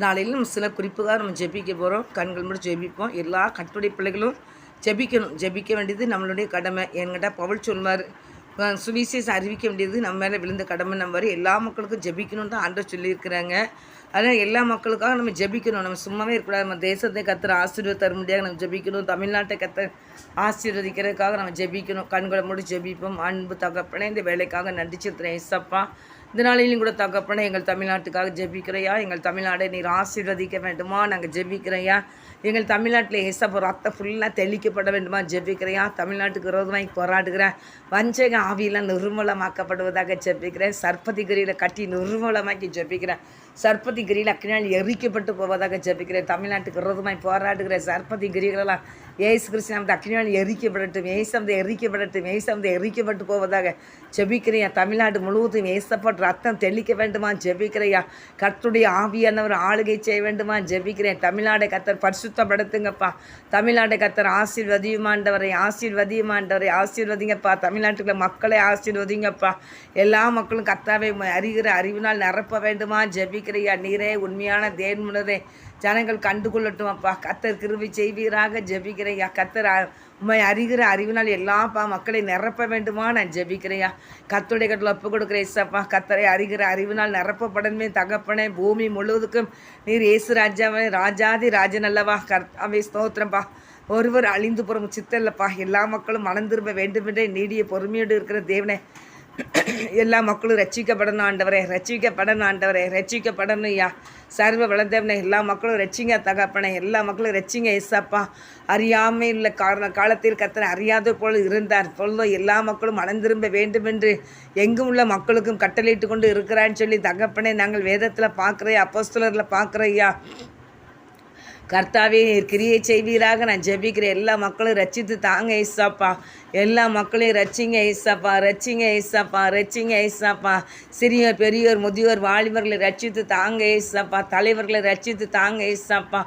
நாளையில் நம்ம சில குறிப்புக்காக நம்ம ஜெபிக்க போகிறோம். கண்கள் மூடி ஜெபிப்போம். எல்லா கர்த்தருடைய பிள்ளைகளும் ஜெபிக்கணும். ஜெபிக்க வேண்டியது நம்மளுடைய கடமை. என்கிட்ட பவுல் சொல்வார், சுவிசேஷம் அறிவிக்க வேண்டியது நம்ம மேலே விழுந்த கடமை. நம்ம எல்லா மக்களுக்கும் ஜெபிக்கணும்னு தான் ஆண்டவர் சொல்லியிருக்கிறாங்க. அதனால் எல்லா மக்களுக்காக நம்ம ஜெபிக்கணும். நம்ம சும்மாவே இருக்கக்கூடாது. நம்ம தேசத்தை கர்த்தர் ஆசீர்வாதம் தர முடியாது நம்ம ஜெபிக்கணும். தமிழ்நாட்டை கர்த்தர் ஆசீர்வதிக்கிறதுக்காக நம்ம ஜெபிக்கணும். கண்களை மூடி ஜெபிப்போம். அன்பு தகப்பனே, இந்த வேலைக்காக நன்றி செலுத்துகிறேன் ஏசப்பா. இந்த நாளிலும் கூட தகப்பனே, எங்கள் தமிழ்நாட்டுக்காக ஜெபிக்கிறையா. எங்கள் தமிழ்நாடை நீர் ஆசீர்வதிக்க வேண்டுமா நாங்கள் ஜெபிக்கிறையா. எங்கள் தமிழ்நாட்டில் ஏசப்பா ரத்தம் ஃபுல்லாக தெளிக்கப்பட வேண்டுமா ஜெபிக்கிறையா. தமிழ்நாட்டுக்கு விரோதமாக போராடுகிறேன் வஞ்சக ஆவியெல்லாம் நிர்மூலமாக்கப்படுவதாக ஜெபிக்கிறேன். சர்ப்பதி கிரியில் கட்டி நிர்மூலமாக்கி ஜெபிக்கிறேன். சர்ப்பதி கிரியில் அக்கினால் எரிக்கப்பட்டு போவதாக ஜெபிக்கிறேன். தமிழ்நாட்டுக்கு விரோதமாய் போராடுகிற சர்ப்பதி கிரிகளெல்லாம் ஏசு கிறிஸ்து நமது அக்கினால் எரிக்கப்படட்டும். ஏசமது எரிக்கப்படட்டும். ஏசமது எரிக்கப்பட்டு போவதாக ஜெபிக்கிறையா. தமிழ்நாடு முழுவதும் ஏசப்பட்டு ரத்தம் தெளிக்க வேண்டுமா ஜெபிக்கிறையா. கர்த்தருடைய ஆவியானவர் ஆளுகை செய்ய வேண்டுமா ஜெபிக்கிறேன். தமிழ்நாடை கர்த்தர் பரிசுத்தப்படுத்துங்கப்பா. தமிழ்நாடை கர்த்தர் ஆசீர்வதியுமாண்டவரை ஆசீர்வதியுமாண்டவரை ஆசீர்வதிங்கப்பா. தமிழ்நாட்டுக்குள்ள மக்களை ஆசீர்வதிங்கப்பா. எல்லா மக்களும் கர்த்தாவை அறிகிற அறிவினால் நிரப்ப வேண்டுமா ஜெபிக்கிறையா. நீரே உண்மையான தேவனுடனே ஜனங்கள் கண்டுகொள்ளட்டும் அப்பா. கர்த்தர் கிருபை செய்வீராக ஜெபிக்கிறையா. கர்த்தர் உண்மை அறிகிற அறிவினால் எல்லா மக்களை நிரப்ப வேண்டுமா நான் ஜெபிக்கிறையா. கர்த்தருடைய கட்டில் ஒப்பு கொடுக்குற ஏசப்பா. கர்த்தரை அறிகிற அறிவினால் நிரப்பப்படணுமே தகப்பனே. பூமி முழுவதுக்கும் நீர் ஏசு ராஜாவே ராஜாதி ராஜன் அல்லவா. கர்த்தாவே ஸ்தோத்திரம்பா. ஒருவர் அழிந்து போகிற சித்தல்லப்பா. எல்லா மக்களும் மனம் திரும்ப வேண்டுமென்றே நீடிய பொறுமையோடு இருக்கிற தேவனே, எல்லா மக்களும் ரட்சிக்கப்படணும் ஆண்டவரே. ரட்சிக்கப்படணும் ஆண்டவரே. ரட்சிக்கப்படணும் ஐயா. சர்வ வளர்ந்தவனே, எல்லா மக்களும் ரட்சிங்க தகப்பனே. எல்லா மக்களும் ரட்சிங்க ஏசப்பா. அறியாமல் உள்ள காலத்தில் கர்த்தரை அறியாத போல் இருந்தார் பொழுதோ எல்லா மக்களும் மனம் திரும்ப வேண்டும் என்று எங்கும் உள்ள மக்களுக்கும் கட்டளையிட்டு கொண்டு இருக்கிறான்னு சொல்லி தகப்பனே நாங்கள் வேதத்தில் பார்க்குறேன், அப்போஸ்தலரில் பார்க்குறோம் ஐயா. கர்த்தாவே கிரியை செய்வீராக நான் ஜெபிக்கிறேன். எல்லா மக்களும் ரட்சித்து தாங்க ஏசாப்பா. எல்லா மக்களையும் ரட்சிங்க ஏசாப்பா. ரட்சிங்க ஏசாப்பா. ரட்சிங்க ஏசாப்பா. சிறியோர் பெரியோர் முதியோர் வாலிபர்களை ரட்சித்து தாங்க ஏசாப்பா. தலைவர்களை ரட்சித்து தாங்க ஏசாப்பா.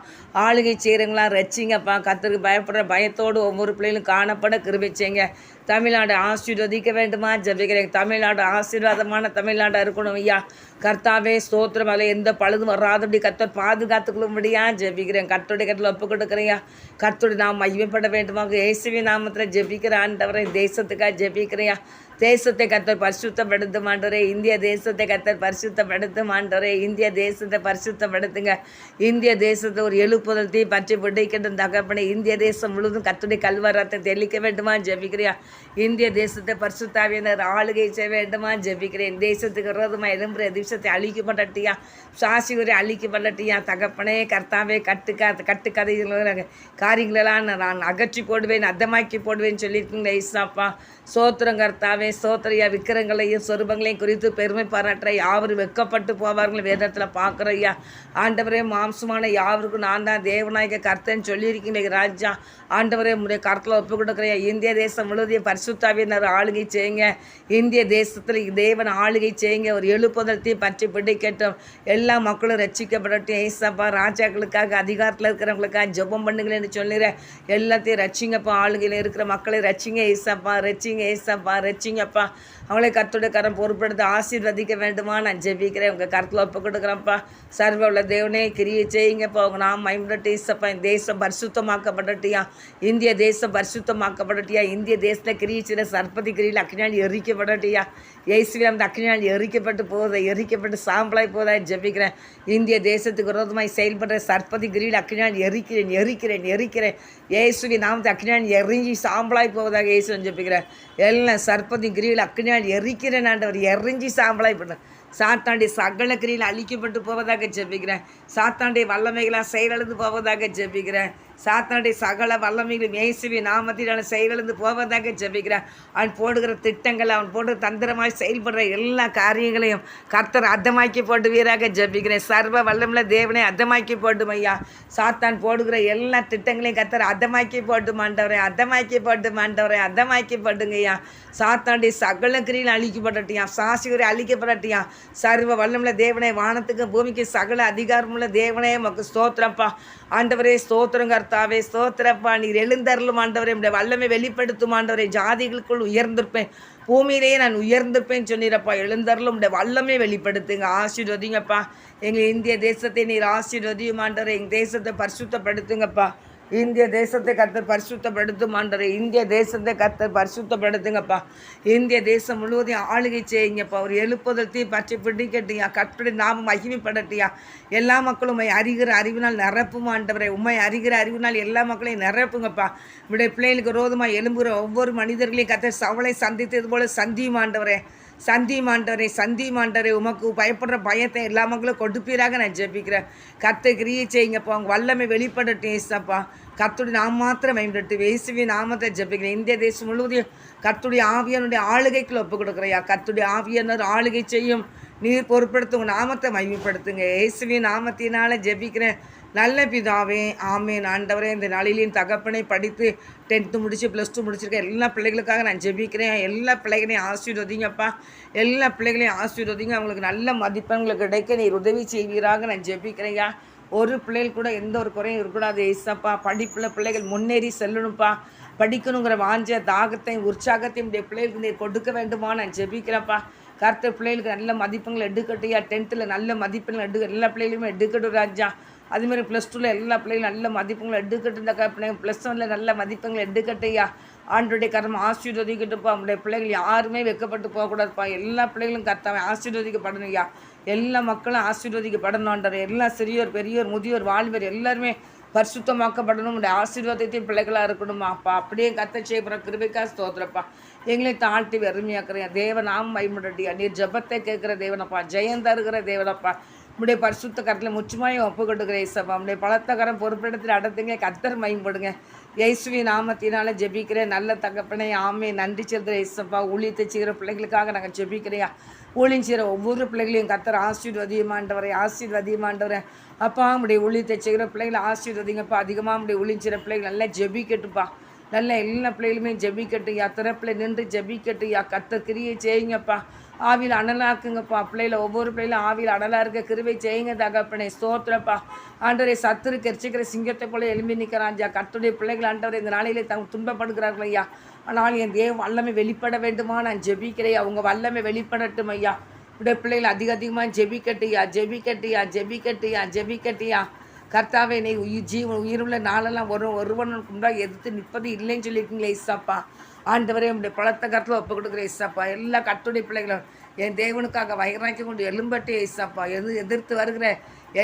ஆளுகை செய்கிறவங்களாம் ரட்சிங்கப்பா. கர்த்தருக்கு பயப்படுற பயத்தோடு ஒவ்வொரு பிள்ளைகளும் காணப்பட கிருபை செய்யுங்க. தமிழ்நாடு ஆசீர்வதிக்க வேண்டுமா ஜெபிக்கிறேன். தமிழ்நாடு ஆசீர்வாதமான தமிழ்நாடாக இருக்கணும் ஐயா. கர்த்தாவே ஸ்தோத்திரம். அதில் எந்த பழுதும் வராதபடி கர்த்தர் பாதுகாத்துக்கொள்ளும்படியா ஜெபிக்கிறேன். கர்த்தருடைய கட்டில் ஒப்பு கொடுக்குறையா. கர்த்தருடைய நாம் மகிமைப்பட வேண்டுமாக இயேசுவின் நாமத்தில் ஜெபிக்கிற ஆண்டவரை தேசத்துக்காக ஜெபிக்கிறையா. தேசத்தை கர்த்தர் பரிசுத்தப்படுத்தும் ஆண்டவரே. இந்திய தேசத்தை கர்த்தர் பரிசுத்தப்படுத்தும் ஆண்டவரே. இந்திய தேசத்தை பரிசுத்தப்படுத்துங்க. இந்திய தேசத்தை ஒரு எழுப்புதல் தீ பற்றி பிடிக்கட்டும் தகப்பனே. இந்திய தேசம் முழுவதும் கர்த்தருடைய கல்வரத்தை தெளிக்க வேண்டுமா ஜெபிக்கிறியா. இந்திய தேசத்தை பரிசுத்தாவியினர் ஆளுகை செய்ய வேண்டுமா ஜெபிக்கிறேன். தேசத்துக்கு விரோதமாக எழும்புற தேசத்தை அழிக்கப்படட்டியா. சாசிவரை அழிக்கப்படட்டியா தகப்பனே. கர்த்தாவே கட்டுக்கதைகள் காரியங்களெல்லாம் நான் அகற்றி போடுவேன், அர்த்தமாக்கி போடுவேன்னு சொல்லியிருக்கீங்களே இசாப்பா. சோத்திரம் கர்த்தாவே சோத்திரையா. விக்கிரங்களையும் சொருபங்களையும் குறித்து பெருமை பாராட்டுற யாவரும் வெக்கப்பட்டு போவார்கள் வேதத்தில் பார்க்குறையா. ஆண்டவரே மாம்சமான யாவருக்கும் நான் தான் தேவநாயக கர்த்தன்னு சொல்லியிருக்கீங்க ராஜா. ஆண்டவரே உடைய கருத்தில் ஒப்பு கொடுக்குறையா. இந்திய தேசம் முழுவதையும் பரிசுத்தாவியினர் ஆளுகை செய்யுங்க. இந்திய தேசத்தில் தேவன் ஆளுகை செய்யுங்க. ஒரு எழுப்புதலத்தையும் பற்றி பிடிக்கட்டும். எல்லா மக்களும் ரட்சிக்கப்படட்டும் ஏசப்பா. ராஜாக்களுக்காக அதிகாரத்தில் இருக்கிறவங்களுக்காக ஜெபம் பண்ணுங்களேன்னு சொல்லிடுறேன். எல்லாத்தையும் ரட்சிங்கப்பா. ஆளுகையில் இருக்கிற மக்களை ரட்சிங்க ஏசப்பா. ரட்சிங்க ஏசப்பா. ரட்சிங்கப்பா. அவளை கர்த்தருடைய கரம் பொறுப்படுத்த ஆசீர்வதிக்க வேண்டுமா நான் ஜெபிக்கிறேன். உங்கள் கருத்தில் ஒப்பு கொடுக்குறேன்ப்பா. சர்வ உள்ள தேவனே கிரியை செய்யுங்கப்பா. உங்க நாம் மைம்பட்டு ஏசப்பா. இந்த தேசம் பரிசுத்தமாக்கப்படட்டியா. இந்திய தேசம் பரிசுத்தமாக்கப்படட்டியா. இந்திய தேசத்தில் கிரியை செய்கிற சர்ப்பதி கிரியில் அக்கினால் எரிக்கப்படட்டியா. இயேசுவே அந்த அக்கினால் எரிக்கப்பட்டு போகுது, எரிக்கப்பட்டு சாம்பலாய் போதா ஜெபிக்கிறேன். இந்திய தேசத்துக்கு விரோதமாய் செயல்படுற சர்ப்பதி கிரியில் அக்கினால் எரிக்கிறேன் எரிக்கிறேன் எரிக்கிறேன். இயேசுவி நாம் அக்கினால் எரிஞ்சி சாம்பலாய் போவதாக இயேசுன்னு ஜெபிக்கிறேன். எல்லாம் சர்ப்பதி கிரியில் அக்கினால் எரிக்கிறேன் ஆண்டவர். எரிஞ்சி சாம்பலாய் பண்ண சாத்தாண்டி சகல கிரியில் அழிக்கப்பட்டு போவதாக ஜெபிக்கிறேன். சாத்தாண்டி வல்லமைகளாக செயலிழந்து போவதாக ஜெபிக்கிறேன். சாத்தாண்டி சகல வல்லமைகளும் இயேசுவின் நாமத்தில் செயலிழந்து போவதாக ஜெபிக்கிறேன். அவன் போடுகிற திட்டங்கள், அவன் போடுற தந்திரமாய் செயல்படுற எல்லா காரியங்களையும் கர்த்தர் அர்த்தமாக்கி போடுவீராக ஜெபிக்கிறேன். சர்வ வல்லமுள்ள தேவனை அர்த்தமாக்கி போட்டும் ஐயா. சாத்தான் போடுகிற எல்லா திட்டங்களையும் கர்த்தர் அர்த்தமாக்கி போட்டு மாண்டவரே. அர்த்தமாக்கி போட்டு மாண்டவரே. அர்த்தமாக்கி போட்டுங்க ஐயா. சாத்தாண்டி சகல கிரியில் அழிக்கப்படட்டியா. சாசிவரை அழிக்கப்படட்டியா. சர்வ வல்லமுள்ள தேவனை வானத்துக்கு பூமிக்கு சகல அதிகாரமுள்ள தேவனே உமக்கு ஸ்தோத்திரப்பா. ஆண்டவரே ஸ்தோத்திரங்க கர்த்தாவே ஸ்தோத்திரப்பா. நீர் எழுந்தருளும் ஆண்டவரே, உடைய வல்லமை வெளிப்படுத்தும் ஆண்டவரே. ஜாதிகளுக்குள் உயர்ந்திருப்பேன், பூமியிலேயே நான் உயர்ந்திருப்பேன்னு சொன்னீரப்பா. எழுந்தருளும் உடைய வல்லமை வெளிப்படுத்துங்க, ஆசீர்வதிங்கப்பா. எங்கள் இந்திய தேசத்தை நீர் ஆசீர்வதியும் ஆண்டவரே. எங்கள் தேசத்தை பரிசுத்தப்படுத்துங்கப்பா. இந்திய தேசத்தை கர்த்தர் பரிசுத்தப்படுத்தும் ஆண்டவரே. இந்திய தேசத்தை கர்த்தர் பரிசுத்தப்படுத்துங்கப்பா. இந்திய தேசம் முழுவதையும் ஆளுகை செய்யுங்கப்பா. ஒரு எழுப்புதல் தீ பற்றி பிடிக்கட்டியா. கர்த்தருடைய நாமம் மகிமைப்படட்டியா. எல்லா மக்களும் உண்மை அறிகிற அறிவினால் நிரப்பும் ஆண்டவரே. உண்மை அறிகிற அறிவினால் எல்லா மக்களையும் நிரப்புங்கப்பா. இப்படி பிள்ளைகளுக்கு ரோதமாக எழும்புகிற ஒவ்வொரு மனிதர்களையும் கர்த்தர் சவலை சந்தித்தது போல சந்தியும் ஆண்டவரே. சந்தி மாண்டவரே, உமக்கு பயப்படுற பயத்தை எல்லா மக்களும் கொடுப்பீராக நான் ஜெபிக்கிறேன். கர்த்தர் கிரியை செய்யுங்கப்பா. உங்கள் வல்லமை வெளிப்படட்டும் ஏசப்பா. கர்த்தருடைய நாம் மாத்திரம் பயன்படுத்தி இயேசுவின் நாமத்தை ஜெபிக்கிறேன். இந்திய தேசம் முழுவதையும் கர்த்தருடைய ஆவியானுடைய ஆளுகைக்குள்ள ஒப்பு கொடுக்குறையா. கர்த்தருடைய ஆவியானவர் ஆளுகை செய்யும். நீர் பொறுப்படுத்த உங்கள் நாமத்தை மகிமைப்படுத்துங்க. இயேசுவின் நாமத்தினால ஜெபிக்கிறேன் நல்ல பிதாவே, ஆமேன். ஆண்டவரே, இந்த நாளிலேயும் தகப்பனை படித்து 10th முடிச்சு +2 முடிச்சிருக்க எல்லா பிள்ளைகளுக்காக நான் ஜெபிக்கிறேன். எல்லா பிள்ளைகளையும் ஆசீர்வதிங்கப்பா. எல்லா பிள்ளைகளையும் ஆசீர்வதிங்க. அவங்களுக்கு நல்ல மதிப்பெண்களுக்கு கிடைக்க நீர் உதவி செய்வீராக நான் ஜெபிக்கிறேன்யா. ஒரு பிள்ளைகள் கூட எந்த ஒரு குறையும் இருக்கக்கூடாது ஏசப்பா. படிப்பில் பிள்ளைகள் முன்னேறி செல்லணும்ப்பா. படிக்கணுங்கிற வாஞ்ச தாகத்தையும் உற்சாகத்தையும் இந்த பிள்ளைகளுக்கு நீர் கொடுக்க வேண்டுமா நான் ஜெபிக்கிறேன்ப்பா. கர்த்தர் பிள்ளைகளுக்கு நல்ல மதிப்பெண்கள் எடுக்கட்டையா. 10th நல்ல மதிப்பெண்கள் எல்லா பிள்ளைகளுமே எடுக்கட்டும் ராஜா. அதுமாதிரி +2 எல்லா பிள்ளைகளும் நல்ல மதிப்பெண்கள் எடுக்கட்டுருந்த பிள்ளைங்க +1 நல்ல மதிப்பெண்கள் எடுக்கட்டையா. ஆண்டுடைய கர்மம் ஆசீர்வதிக்கட்டுப்பா. நம்முடைய பிள்ளைகள் யாருமே வெட்கப்பட்டு போகக்கூடாதுப்பா. எல்லா பிள்ளைகளும் கர்த்தாவை ஆசீர்வதிக்கப்படணும் ஐயா. எல்லா மக்களும் ஆசீர்வதிக்கப்படணுன்றார். எல்லா சிறியோர் பெரியோர் முதியோர் வாலிபர் எல்லாருமே பரிசுத்தமாக்கப்படணும். உடைய ஆசீர்வாதத்தையும் பிள்ளைகளாக இருக்கணுமா அப்பா. அப்படியே கர்த்தர் செய்யப்படுற கிருபைக்கா ஸ்தோத்திரப்பா. எங்களை தாழ்த்தி வெறுமையாக்குறேன் தேவனாம் பயமுடியா. நீர் ஜபத்தை கேட்குற தேவனப்பா. ஜெயம் தருகிற தேவனப்பா. உடைய பரிசுத்த கரத்தில் முற்றுமாயும் ஒப்பு கொண்டுக்கிற இயேசப்பா. உடைய பலத்த கரம் பொறுப்பிடத்தில் அடத்துங்க. கர்த்தர் மயம்படுங்க. இயேசுவி நாமத்தினால ஜெபிக்கிறேன் நல்ல தகப்பனே. ஆமே. நன்றி செலுத்துகிற இயேசப்பா. ஊழியத்தை செய்கிற பிள்ளைகளுக்காக நாங்கள் ஜெபிக்கிறையா. ஊழியம் செய்கிற ஒவ்வொரு பிள்ளைகளையும் கர்த்தர் ஆசீர்வதியமாண்டவரே. அப்பா உடைய ஊழியத்தை செய்கிற பிள்ளைகளை ஆசீர்வதிங்கப்பா. அதிகமாக உடைய ஊழியம் செய்கிற பிள்ளைகள் நல்லா ஜெபிக்கட்டுப்பா. நல்ல எல்லா பிள்ளைகளுமே ஜெபிக்கட்டுயா. திறப்பில் நின்று ஜெபிக்கட்டுயா. கர்த்தர் கிரியை செய்யுங்கப்பா. ஆவியில் அனலாக்குங்கப்பா. பிள்ளைகளை ஒவ்வொரு பிள்ளைகளும் ஆவியில் அனலாக இருக்க கிருபை செய்யுங்க தகப்பனே. ஸ்தோத்திரப்பா. ஆண்டவரை சத்துரு கெரிச்சிக்கிற சிங்கத்தை போல எழும்பி நிற்கிறான்ஜா. கர்த்தருடைய பிள்ளைகள் ஆண்டவரை இந்த நாளையிலே துன்பப்படுகிறார்கள் ஐயா. ஆனால் என் தேவ வல்லமை வெளிப்பட வேண்டுமா நான் ஜெபிக்கிறேன். அவங்க வல்லமை வெளிப்படட்டும் ஐயா. உடைய பிள்ளைகள் அதிகமாக ஜெபிக்கட்டியா. கர்த்தாவே, நீ உயிருள்ள நாளெல்லாம் ஒருவனுக்கு முன்னாடி எதிர்த்து நிற்பது இல்லைன்னு சொல்லியிருக்கீங்களே இசாப்பா. ஆண்டவரே, உடைய பலத்த கருத்தில் ஒப்பு கொடுக்குற இசாப்பா. எல்லா கர்த்தருடைய பிள்ளைகளும் என் தேவனுக்காக வைராக்கி கொண்டு எலும்பட்டே இசாப்பா. எதிர்த்து வருகிற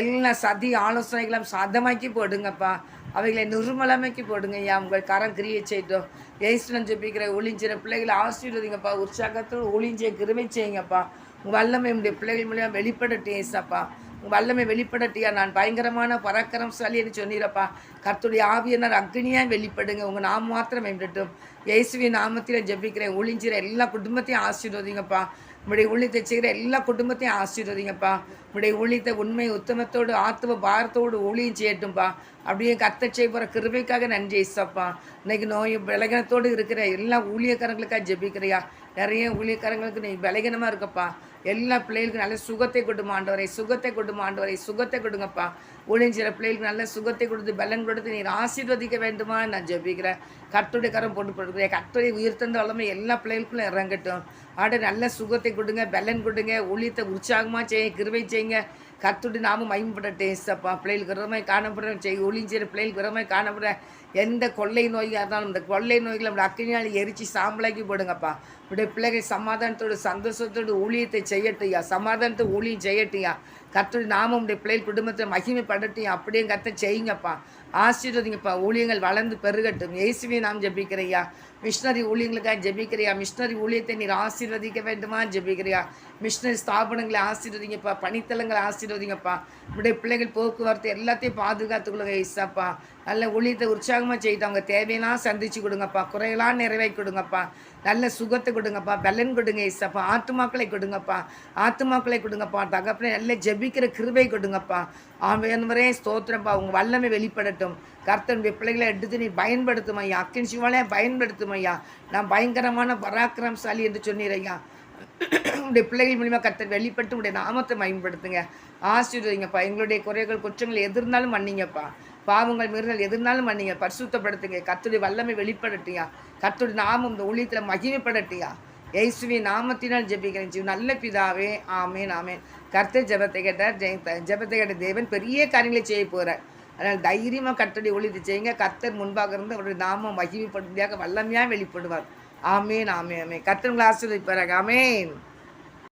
எல்லா சதி ஆலோசனைகளும் சாதமாக்கி போடுங்கப்பா. அவைகளை நிர்மலமைக்கு போடுங்க ஐயா. உங்கள் கரம் கிரியை செய்தோம். ஏசுடன் ஜெபிக்கிற ஒளிஞ்சிற பிள்ளைகளை ஆசீர்வதிங்கப்பா. உற்சாகத்தோடு ஒளிஞ்சிய கிருபை செய்யுங்கப்பா. உங்கள் வல்லமை உடைய பிள்ளைகள் மூலியம் வெளிப்படட்டும் ஏசப்பா. உங்கள் வல்லமை வெளிப்படட்டியா. நான் பயங்கரமான பராக்கிரமசாலின்னு சொன்னீரப்பா. கர்த்தருடைய ஆவியனர் அக்னியாக வெளிப்படுங்க. உங்கள் நாம் மாத்திரம் மேம்படட்டும். இயேசுவின் நாமத்தில் ஜெபிக்கிறேன். ஒளிஞ்சிற எல்லா குடும்பத்தையும் ஆசீர்வதிங்கப்பா. உடைய ஊழியத்தை செய்கிற எல்லா குடும்பத்தையும் ஆசீர்வதிங்கப்பா. உடைய ஊழியத்தை உண்மை உத்தமத்தோடு ஆத்துவ பாரத்தோடு ஊழியம் செய்யட்டும்பா. அப்படியே கர்த்தர் செய்ய போகிற கிருபைக்காக நன்றி ஏசப்பா. இன்னைக்கு நோய் பலகீனத்தோடு இருக்கிற எல்லா ஊழியக்காரங்களுக்காக ஜெபிக்கிறையா. நிறைய ஊழியக்காரங்களுக்கு நீ பலகீனமாக இருக்கப்பா. எல்லா பிள்ளைகளுக்கும் நல்ல சுகத்தை கொடுமாண்டவரை. சுகத்தை கொடுங்கப்பா. ஊழியர் பிள்ளைகளுக்கு நல்ல சுகத்தை கொடுத்து பலன் கொடுத்து நீர் ஆசீர்வதிக்க வேண்டுமா நான் ஜெபிக்கிறேன். கர்த்தருடைய கரம் போட்டுக்கிறேன். கர்த்தருடைய உயிர்த்தந்த வல்லமை எல்லா பிள்ளைகளுக்குள்ள இறங்கட்டும். நல்ல சுகத்தை கொடுங்க, பலன் கொடுங்க. ஊழியத்தை உற்சாகமாக செய்ய கிருபை செய்யுங்க. கர்த்தருடைய நாமம் மகிமைப்படட்டும் ஏசப்பா. பிள்ளைகளுக்கு விரதமாய் காணப்படுற ஊழியர் பிள்ளைகளுக்கு விரதமாய் காணப்படுற எந்த கொள்ளை நோயாக இருந்தாலும் இந்த கொள்ளை நோய்களை நம்ம அக்கினியால் எரிச்சு சாம்பலாக்கி போடுங்கப்பா. இப்படி பிள்ளைகள் சமாதானத்தோடு சந்தோஷத்தோடு ஊழியத்தை செய்யட்டுயா. சமாதானத்தை ஊழியம் செய்யட்டுயா. கர்த்தருடைய நாமம் உடைய பிள்ளைகள் குடும்பத்தை மகிமைப்படட்டும். அப்படியே கர்த்தர் செய்யுங்கப்பா. ஆசீர்வதிங்கப்பா. ஊழியங்கள் வளர்ந்து பெருகட்டும். இயேசுவே நாம் ஜெபிக்கிறையா. மிஷினரி ஊழியங்களுக்காக ஜெபிக்கிறியா. மிஷினரி ஊழியத்தை நீர் ஆசீர்வதிக்க வேண்டுமா ஜெபிக்கிறியா. மிஷினரி ஸ்தாபனங்களை ஆசீர்வதிங்கப்பா. பணித்தலங்களை ஆசீர்வதிங்கப்பா. உடைய பிள்ளைகள் போக்குவரத்து எல்லாத்தையும் பாதுகாத்துக்கொள்ளுங்க ஏசாப்பா. நல்ல ஊழியத்தை உற்சாகமாக செய்து அவங்க தேவையெல்லாம் சந்திச்சு கொடுங்கப்பா. குறையெல்லாம் நிறைவேற்றி கொடுங்கப்பா. நல்ல சுகத்தை கொடுங்கப்பா. பலன் கொடுங்க ஏசப்பா. ஆத்துமாக்களை கொடுங்கப்பா. தகப்பனே நல்ல ஜெபிக்கிற கிருபை கொடுங்கப்பா. ஆண்டவரே ஸ்தோத்திரப்பா. உங்கள் வல்லமை வெளிப்படட்டும். கர்த்தருடைய பிள்ளைகளை எடுத்து நீ பயன்படுத்தும் ஐயா. அக்கின் சிவாலய பயன்படுத்தும் ஐயா. நான் பயங்கரமான பராக்கிரமசாலி என்று சொன்னீரையா. உடைய பிள்ளைகள் மூலியமாக கர்த்தர் வெளிப்பட்டு உடைய நாமத்தை பயன்படுத்துங்க. ஆசீர்வதிங்கப்பா. எங்களுடைய குறைகள் குற்றங்கள் எது இருந்தாலும் மன்னிங்கப்பா. பாவங்கள் மீறுதல் எதுனாலும் மன்னிங்க, பரிசுத்தப்படுத்துங்க. கர்த்தருடைய வல்லமை வெளிப்படட்டியா, கர்த்தருடைய நாமம் இந்த ஊழியத்தில் மகிமைப்படட்டியா. இயேசுவின் நாமத்தினால் ஜெபிக்கிறேன் நல்ல பிதாவே, ஆமேன் ஆமேன். கர்த்தர் ஜெபத்தை கேட்டார். ஜெபத்தை கேட்ட தேவன் பெரிய காரியங்களை செய்ய போகிறார். அதனால் தைரியமாக கர்த்தருடைய ஊழியத்தை செய்யுங்க. கர்த்தர் முன்பாக இருந்து அவருடைய நாமம் மகிமைப்படும்படியாக வல்லமையாக வெளிப்படுவார். ஆமேன் ஆமேன் ஆமேன். கர்த்தர் உங்களை ஆசீர்வதிப்பாராக. ஆமேன்.